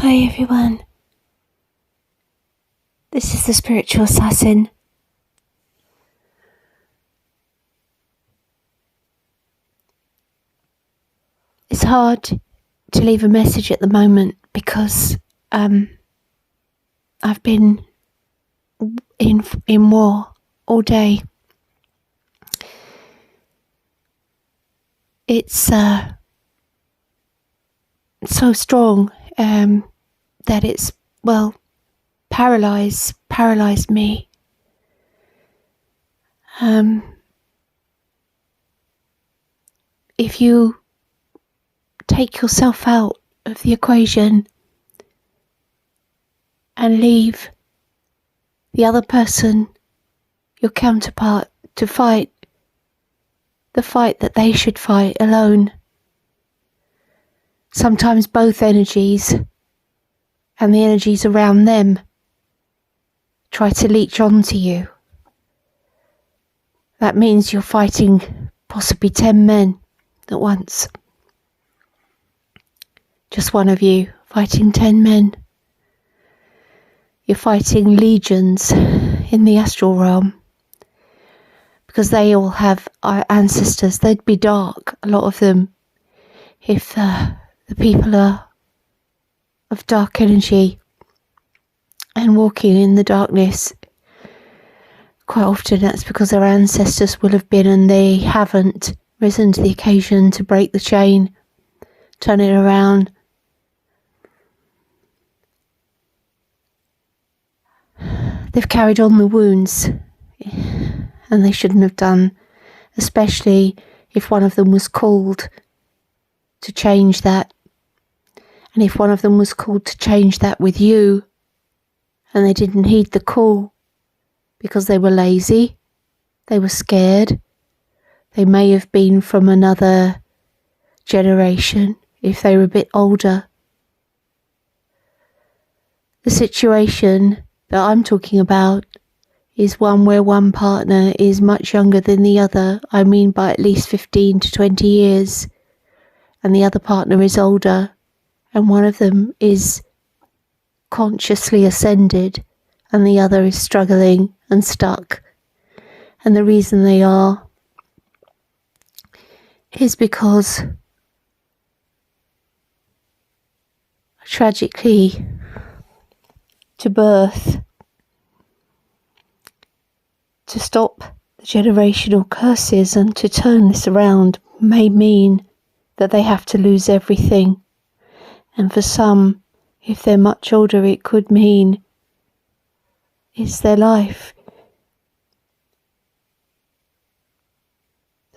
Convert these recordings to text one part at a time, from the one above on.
Hi everyone, this is the Spiritual Assassin. It's hard to leave a message at the moment because I've been in war all day. It's so strong that it's, paralyzed me. If you take yourself out of the equation and leave the other person, your counterpart, to fight the fight that they should fight alone, sometimes both energies and the energies around them try to leech onto you. That means you're fighting possibly 10 men at once. Just one of you fighting 10 men. You're fighting legions in the astral realm because they all have our ancestors. They'd be dark, a lot of them, if the people are of dark energy and walking in the darkness. Quite often that's because their ancestors will have been and they haven't risen to the occasion to break the chain, turn it around. They've carried on the wounds, and they shouldn't have done, especially if one of them was called to change that. And if one of them was called to change that with you, and they didn't heed the call because they were lazy, they were scared, they may have been from another generation if they were a bit older. The situation that I'm talking about is one where one partner is much younger than the other, I mean by at least 15 to 20 years, and the other partner is older, and one of them is consciously ascended and the other is struggling and stuck. And the reason they are is because tragically, to birth, to stop the generational curses and to turn this around may mean that they have to lose everything. And for some, if they're much older, it could mean it's their life.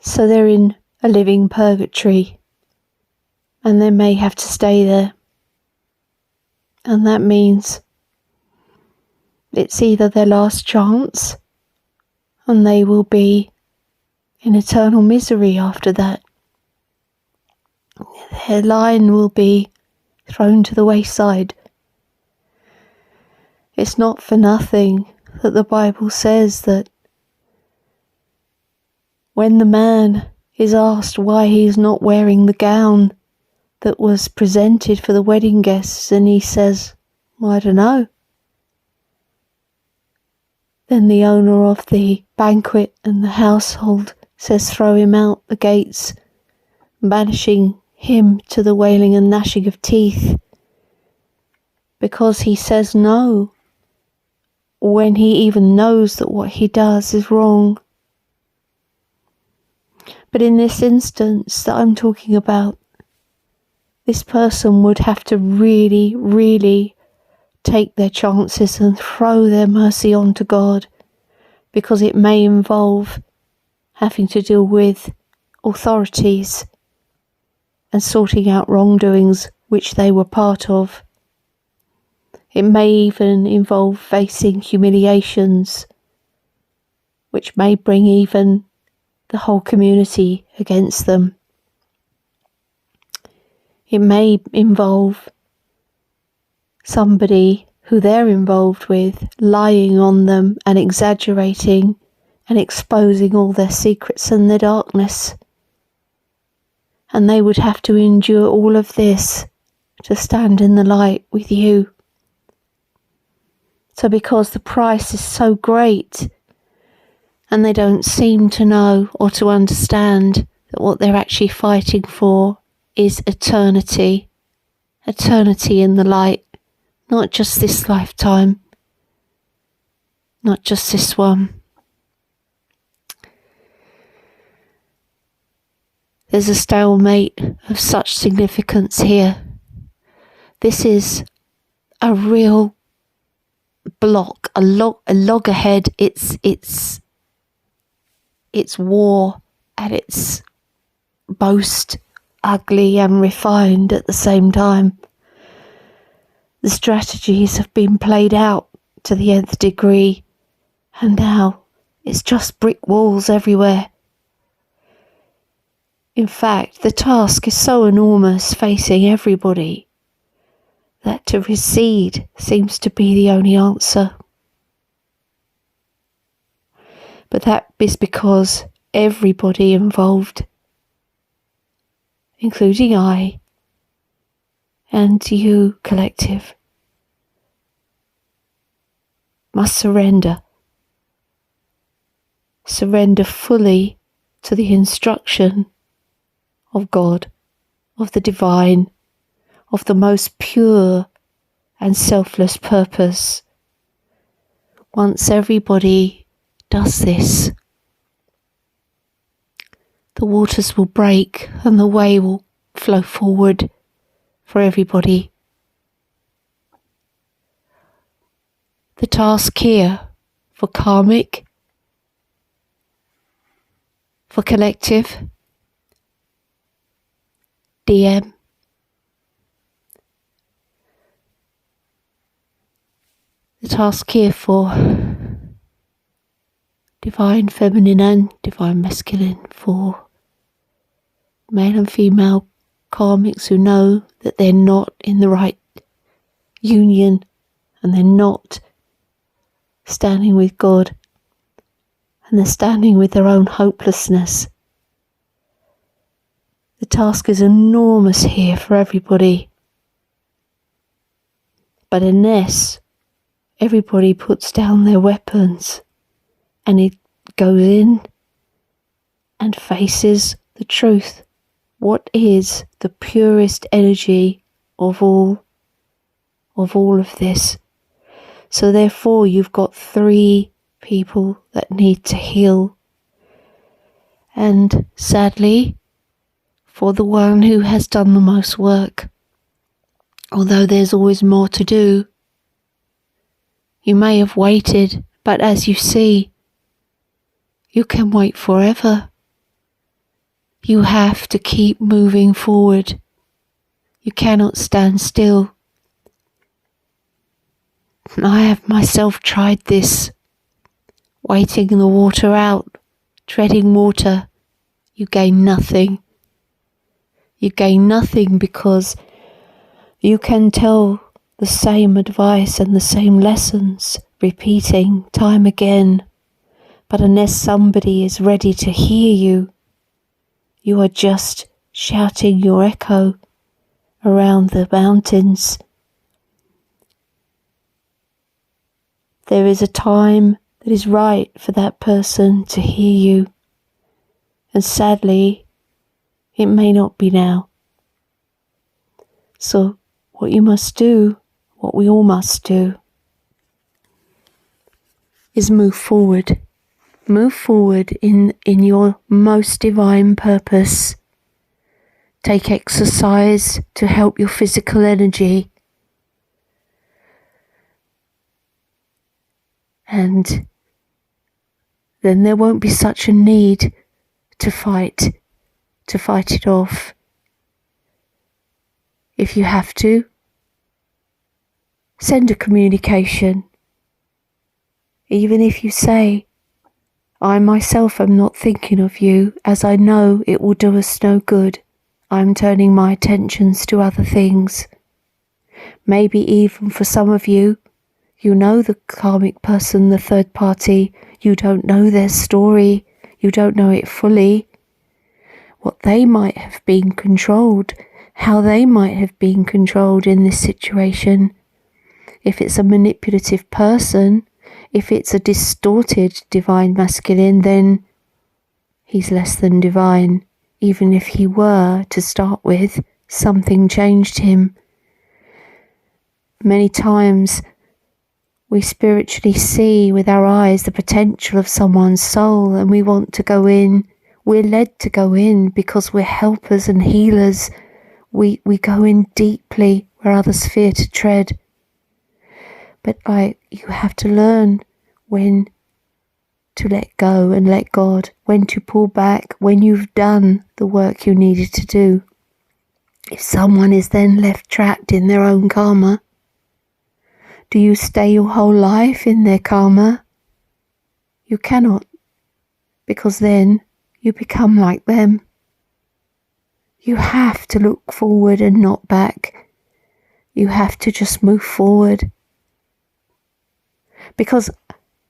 So they're in a living purgatory and they may have to stay there. And that means it's either their last chance and they will be in eternal misery after that. Their line will be thrown to the wayside. It's not for nothing that the Bible says that when the man is asked why he's not wearing the gown that was presented for the wedding guests, and he says, I don't know, then the owner of the banquet and the household says, throw him out the gates, banishing him to the wailing and gnashing of teeth, because he says no when he even knows that what he does is wrong. But in this instance that I'm talking about, this person would have to really, really take their chances and throw their mercy onto God, because it may involve having to deal with authorities and sorting out wrongdoings which they were part of. It may even involve facing humiliations, which may bring even the whole community against them. It may involve somebody who they're involved with lying on them and exaggerating and exposing all their secrets and their darkness. And they would have to endure all of this to stand in the light with you. So because the price is so great and they don't seem to know or to understand that what they're actually fighting for is eternity. Eternity in the light, not just this lifetime, not just this one. There's a stalemate of such significance here. This is a real block, a loggerhead. It's war at its most ugly and refined at the same time. The strategies have been played out to the nth degree, and now it's just brick walls everywhere. In fact, the task is so enormous facing everybody that to recede seems to be the only answer. But that is because everybody involved, including I and you, collective, must surrender. Surrender fully to the instruction of God, of the divine, of the most pure and selfless purpose. Once everybody does this, the waters will break and the way will flow forward for everybody. The task here for karmic, for collective, DM, the task here for divine feminine and divine masculine, for male and female karmics who know that they're not in the right union and they're not standing with God and they're standing with their own hopelessness. The task is enormous here for everybody. But unless everybody puts down their weapons and it goes in and faces the truth, what is the purest energy of all of this? So therefore you've got 3 people that need to heal. And sadly, for the one who has done the most work, although there's always more to do, you may have waited, but as you see, you can wait forever. You have to keep moving forward. You cannot stand still. I have myself tried this, waiting the water out, treading water. You gain nothing. You gain nothing because you can tell the same advice and the same lessons, repeating time again. But unless somebody is ready to hear you, you are just shouting your echo around the mountains. There is a time that is right for that person to hear you. And sadly, it may not be now. So what you must do, what we all must do, is move forward. Move forward in your most divine purpose. Take exercise to help your physical energy. And then there won't be such a need to fight it off. If you have to, send a communication. Even if you say, I myself am not thinking of you, as I know it will do us no good. I'm turning my attentions to other things. Maybe even for some of you, you know the karmic person, the third party, you don't know their story, you don't know it fully. What they might have been controlled, how they might have been controlled in this situation. If it's a manipulative person, if it's a distorted divine masculine, then he's less than divine. Even if he were to start with, something changed him. Many times we spiritually see with our eyes the potential of someone's soul, and we want to go in. We're led to go in because we're helpers and healers. We go in deeply where others fear to tread. But you have to learn when to let go and let God, when to pull back, when you've done the work you needed to do. If someone is then left trapped in their own karma, do you stay your whole life in their karma? You cannot, because then you become like them. You have to look forward and not back. You have to just move forward. Because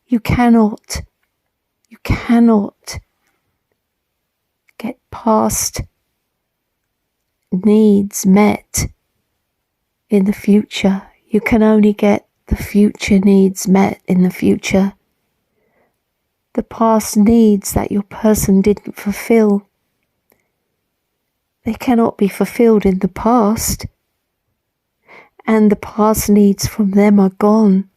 you cannot get past needs met in the future. You can only get the future needs met in the future. The past needs that your person didn't fulfill, they cannot be fulfilled in the past. And the past needs from them are gone.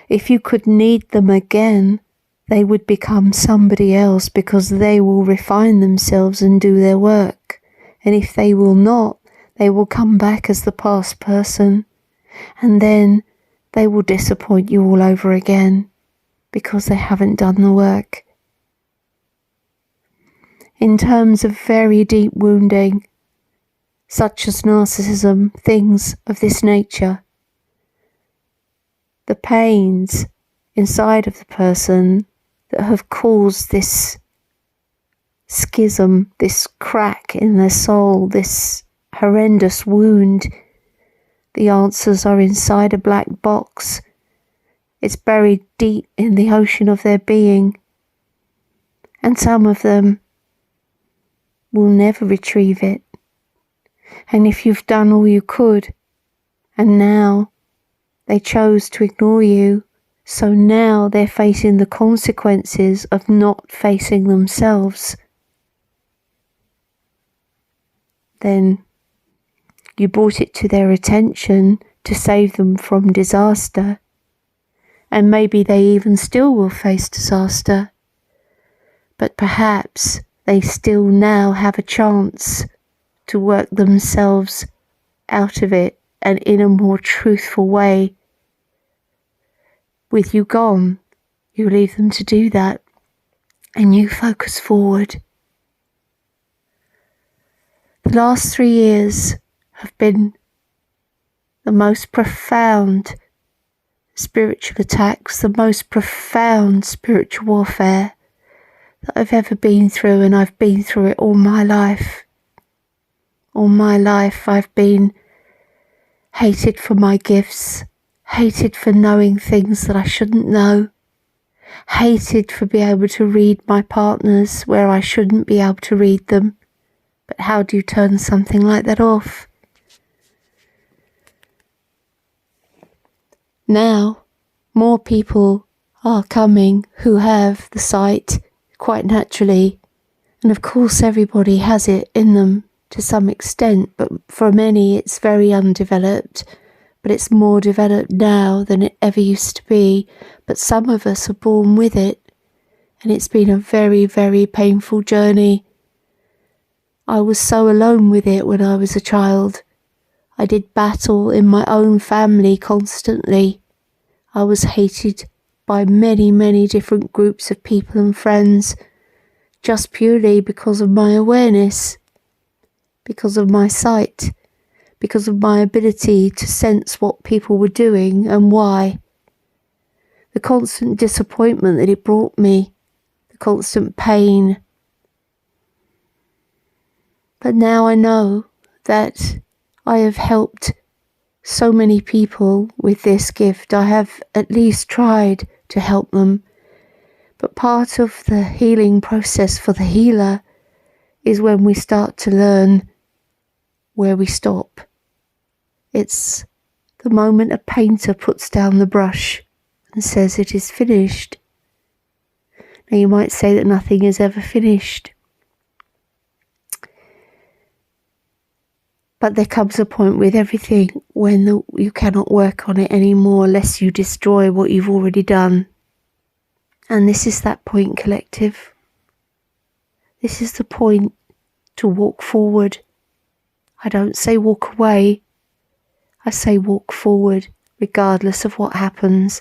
If you could need them again, they would become somebody else, because they will refine themselves and do their work. And if they will not, they will come back as the past person, and then they will disappoint you all over again because they haven't done the work. In terms of very deep wounding, such as narcissism, things of this nature, the pains inside of the person that have caused this schism, this crack in their soul, this horrendous wound, the answers are inside a black box. It's buried deep in the ocean of their being, and some of them will never retrieve it. And if you've done all you could, and now they chose to ignore you, so now they're facing the consequences of not facing themselves, then you brought it to their attention to save them from disaster. And maybe they even still will face disaster, but perhaps they still now have a chance to work themselves out of it, and in a more truthful way. With you gone, you leave them to do that, and you focus forward. The last 3 years have been the most profound spiritual attacks, the most profound spiritual warfare that I've ever been through, and I've been through it all my life. All my life I've been hated for my gifts, hated for knowing things that I shouldn't know, hated for being able to read my partners where I shouldn't be able to read them. But how do you turn something like that off? Now, more people are coming who have the sight quite naturally, and of course everybody has it in them to some extent, but for many it's very undeveloped, but it's more developed now than it ever used to be. But some of us are born with it, and it's been a very, very painful journey. I was so alone with it when I was a child. I did battle in my own family constantly. I was hated by many, many different groups of people and friends, just purely because of my awareness, because of my sight, because of my ability to sense what people were doing and why. The constant disappointment that it brought me, the constant pain. But now I know that I have helped so many people with this gift. I have at least tried to help them. But part of the healing process for the healer is when we start to learn where we stop. It's the moment a painter puts down the brush and says it is finished. Now you might say that nothing is ever finished. But there comes a point with everything when you cannot work on it anymore lest you destroy what you've already done. And this is that point, collective. This is the point to walk forward. I don't say walk away. I say walk forward, regardless of what happens.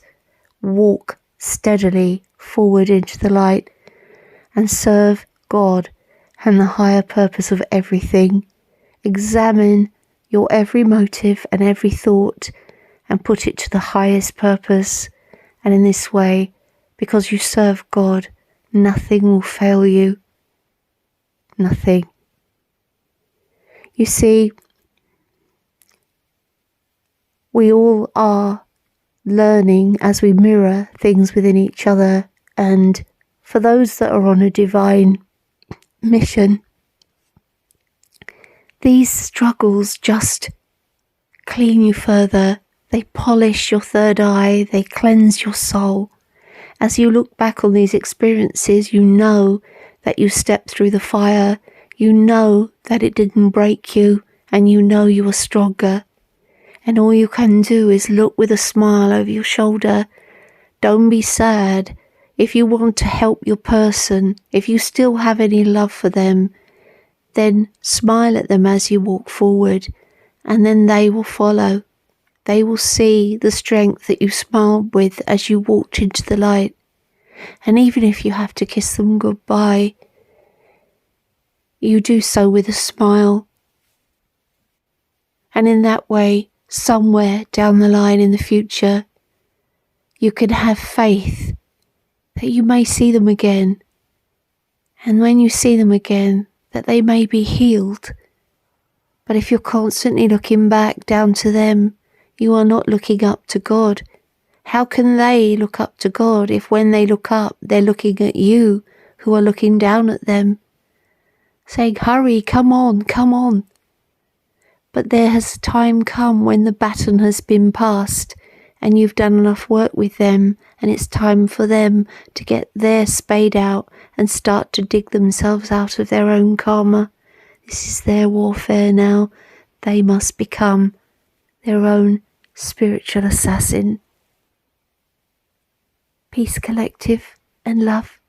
Walk steadily forward into the light and serve God and the higher purpose of everything. Examine your every motive and every thought and put it to the highest purpose. And in this way, because you serve God, nothing will fail you. Nothing. You see, we all are learning as we mirror things within each other. And for those that are on a divine mission, these struggles just clean you further. They polish your third eye. They cleanse your soul. As you look back on these experiences, you know that you stepped through the fire. You know that it didn't break you, and you know you are stronger. And all you can do is look with a smile over your shoulder. Don't be sad. If you want to help your person, if you still have any love for them, then smile at them as you walk forward, and then they will follow. They will see the strength that you smiled with as you walked into the light. And even if you have to kiss them goodbye, you do so with a smile. And in that way, somewhere down the line in the future, you can have faith that you may see them again. And when you see them again, that they may be healed. But if you're constantly looking back down to them, you are not looking up to God. How can they look up to God if when they look up, they're looking at you who are looking down at them, saying, hurry, come on, come on. But there has time come when the baton has been passed and you've done enough work with them, and it's time for them to get their spade out and start to dig themselves out of their own karma. This is their warfare now. They must become their own spiritual assassin. Peace, collective, and love.